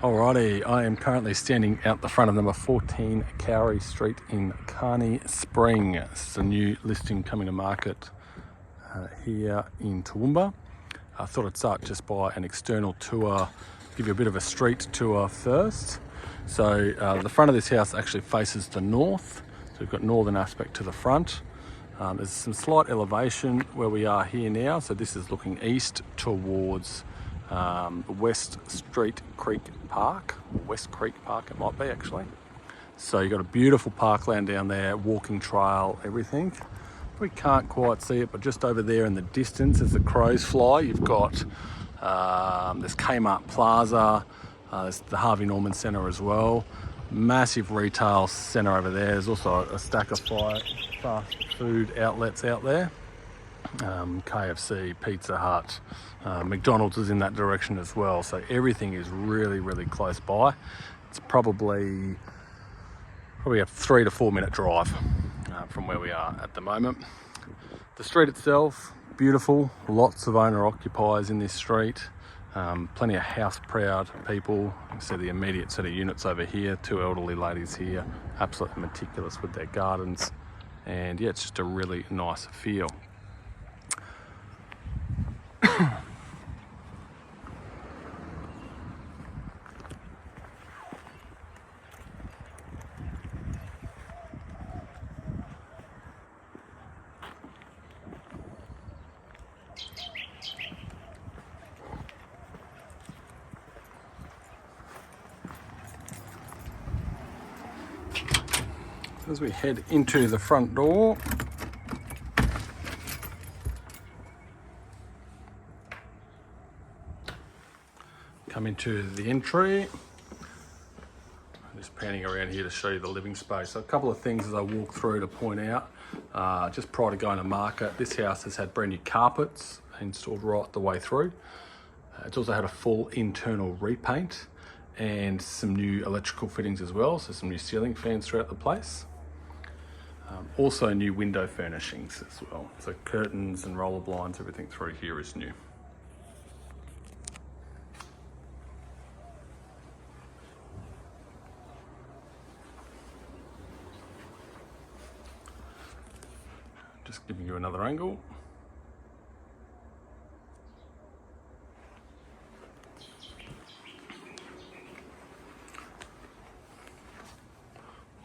Alrighty, I am currently standing out the front of number 14 Kauri Street in Kearney Spring. This is a new listing coming to market here in Toowoomba. I thought I'd start just by an external tour, give you a bit of a street tour first. So the front of this house actually faces the north, so we've got northern aspect to the front. There's some slight elevation where we are here now, so this is looking east towards West Street Creek Park, West Creek Park it might be actually. So you've got a beautiful parkland down there, walking trail, everything. We can't quite see it, but just over there in the distance as the crows fly, you've got there's Kmart Plaza, there's the Harvey Norman Centre as well. Massive retail centre over there. There's also a stack of fast food outlets out there. KFC, Pizza Hut, McDonald's is in that direction as well. So everything is really, really close by. It's probably a 3 to 4 minute drive from where we are at the moment. The street itself, beautiful. Lots of owner occupiers in this street. Plenty of house proud people. You can see the immediate set of units over here. 2 elderly ladies here, absolutely meticulous with their gardens. And yeah, it's just a really nice feel. As we head into the front door, come into the entry. I'm just panning around here to show you the living space. So a couple of things as I walk through to point out. Just prior to going to market, this house has had brand new carpets installed right the way through. It's also had a full internal repaint and some new electrical fittings as well, so some new ceiling fans throughout the place. Also new window furnishings as well. So curtains and roller blinds, everything through here is new. Just giving you another angle.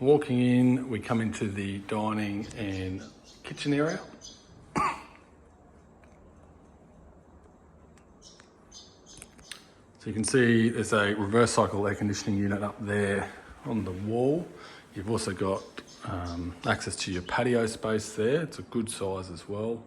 Walking in, we come into the dining and kitchen area. So you can see there's a reverse cycle air conditioning unit up there on the wall. You've also got access to your patio space there. It's a good size as well.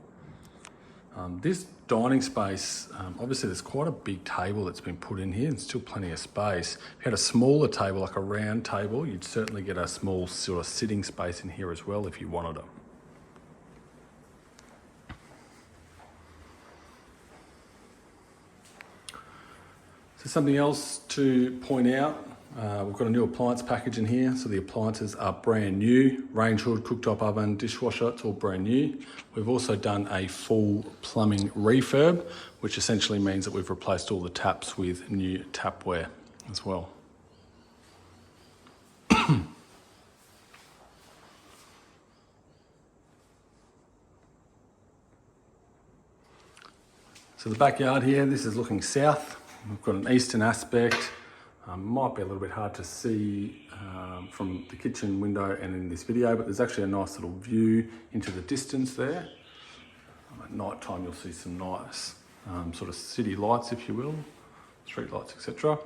This dining space, obviously there's quite a big table that's been put in here and still plenty of space. If you had a smaller table, like a round table, you'd certainly get a small sort of sitting space in here as well if you wanted it. So something else to point out, we've got a new appliance package in here. So the appliances are brand new. Range hood, cooktop oven, dishwasher, it's all brand new. We've also done a full plumbing refurb, which essentially means that we've replaced all the taps with new tapware as well. So the backyard here, this is looking south. We've got an eastern aspect. Might be a little bit hard to see from the kitchen window and in this video, but there's actually a nice little view into the distance there. At night time, you'll see some nice sort of city lights, if you will, street lights, etc.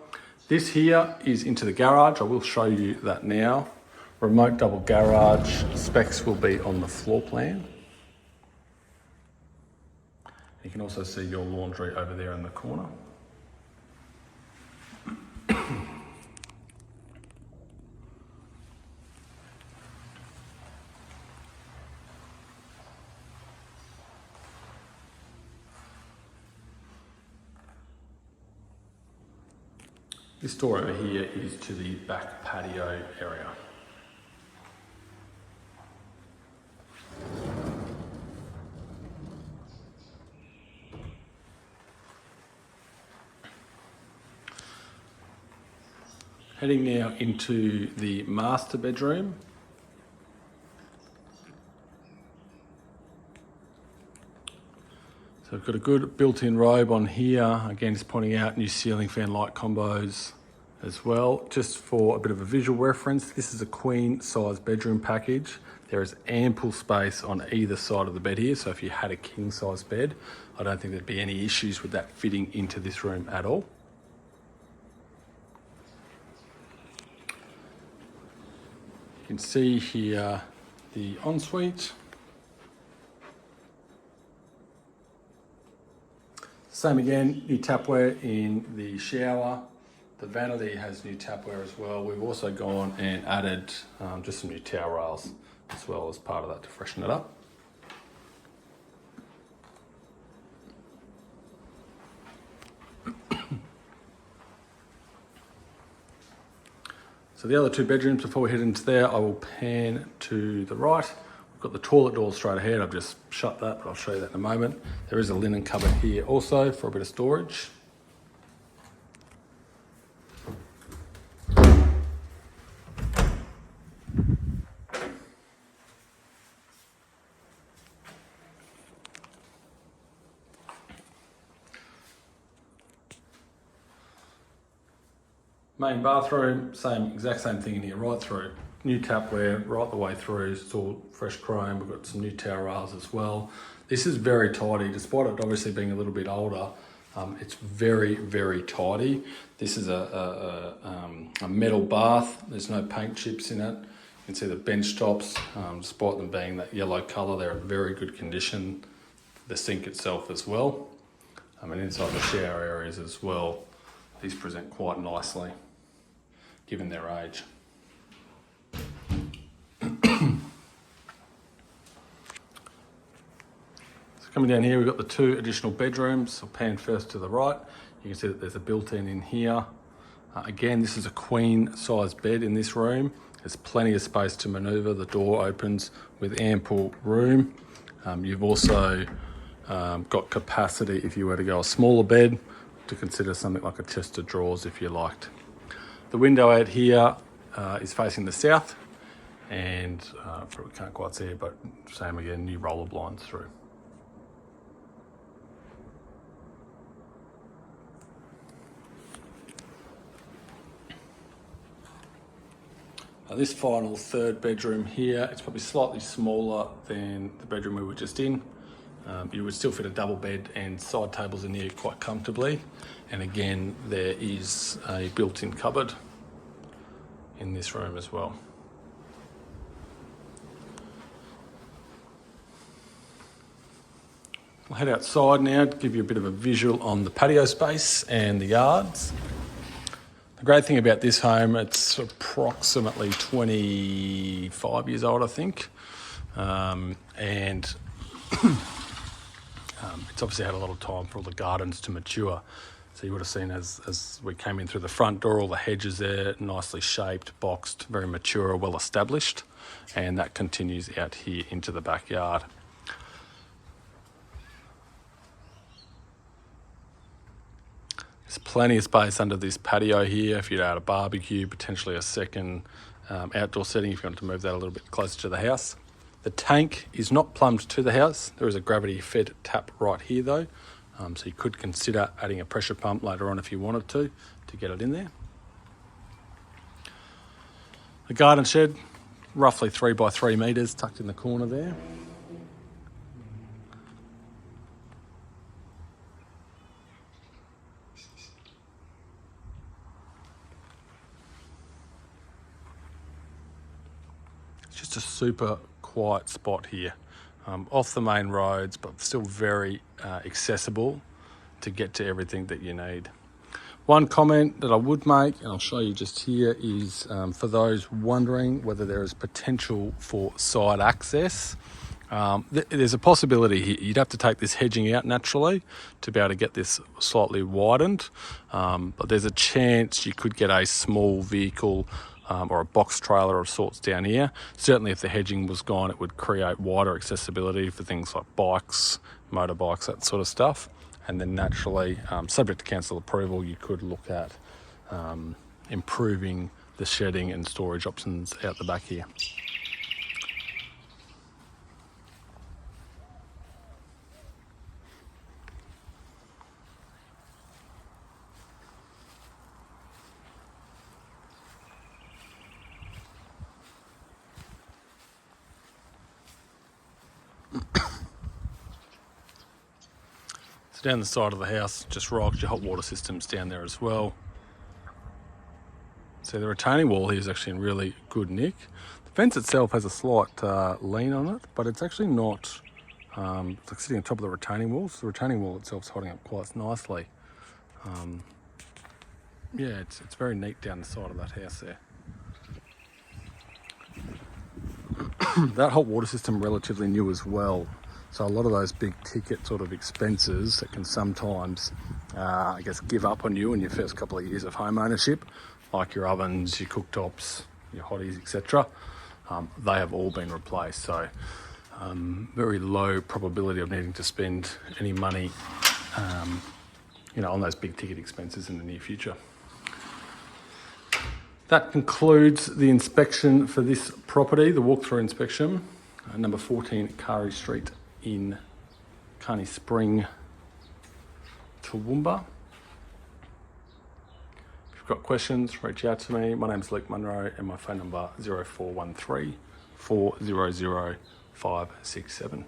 This here is into the garage. I will show you that now. Remote double garage specs will be on the floor plan. You can also see your laundry over there in the corner. This door over here is to the back patio area. Heading now into the master bedroom. So we've got a good built-in robe on here. Again, just pointing out new ceiling fan light combos as well. Just for a bit of a visual reference, this is a queen size bedroom package. There is ample space on either side of the bed here. So if you had a king size bed, I don't think there'd be any issues with that fitting into this room at all. You can see here the ensuite. Same again, new tapware in the shower. The vanity has new tapware as well. We've also gone and added just some new towel rails as well as part of that to freshen it up. So the other two bedrooms, before we head into there, I will pan to the right. We've got the toilet door straight ahead. I've just shut that, but I'll show you that in a moment. There is a linen cupboard here also for a bit of storage. Main bathroom, exact same thing in here, right through. New tapware right the way through. It's all fresh chrome. We've got some new towel rails as well. This is very tidy, despite it obviously being a little bit older. It's very, very tidy. This is a metal bath. There's no paint chips in it. You can see the bench tops, despite them being that yellow colour, they're in very good condition. The sink itself as well. And inside the shower areas as well, these present quite nicely, given their age. So coming down here, we've got the two additional bedrooms. I'll pan first to the right. You can see that there's a built-in in here. Again, this is a queen size bed in this room. There's plenty of space to maneuver. The door opens with ample room. You've also got capacity if you were to go a smaller bed, to consider something like a chest of drawers if you liked. The window out here is facing the south, and probably can't quite see it, but same again, new roller blinds through. Now this final third bedroom here, it's probably slightly smaller than the bedroom we were just in. You would still fit a double bed and side tables in here quite comfortably. And again, there is a built-in cupboard in this room as well. We'll head outside now to give you a bit of a visual on the patio space and the yards. The great thing about this home, it's approximately 25 years old, I think. It's obviously had a lot of time for all the gardens to mature. So you would have seen as we came in through the front door, all the hedges there, nicely shaped, boxed, very mature, well established. And that continues out here into the backyard. There's plenty of space under this patio here if you'd add a barbecue, potentially a second outdoor setting if you want to move that a little bit closer to the house. The tank is not plumbed to the house. There is a gravity-fed tap right here though, so you could consider adding a pressure pump later on if you wanted to get it in there. The garden shed, roughly 3 by 3 metres, tucked in the corner there. It's just a super quiet spot here, off the main roads, but still very accessible to get to everything that you need. One comment that I would make, and I'll show you just here, is for those wondering whether there is potential for side access. There's a possibility here. You'd have to take this hedging out naturally to be able to get this slightly widened, but there's a chance you could get a small vehicle or a box trailer of sorts down here. Certainly if the hedging was gone, it would create wider accessibility for things like bikes, motorbikes, that sort of stuff. And then naturally, subject to council approval, you could look at improving the shedding and storage options out the back here. So down the side of the house, just rocks, your hot water system's down there as well. So the retaining wall here is actually in really good nick. The fence itself has a slight lean on it, but it's actually not, it's like sitting on top of the retaining wall. So the retaining wall itself is holding up quite nicely. Yeah, it's very neat down the side of that house there. That hot water system relatively new as well. So a lot of those big ticket sort of expenses that can sometimes, I guess, give up on you in your first couple of years of home ownership, like your ovens, your cooktops, your hotties, etc. They have all been replaced. So very low probability of needing to spend any money, on those big ticket expenses in the near future. That concludes the inspection for this property, the walkthrough inspection, number 14 Kauri Street in Kearneys Spring, Toowoomba. If you've got questions, reach out to me. My name's Luke Munro and my phone number 0413 400 567.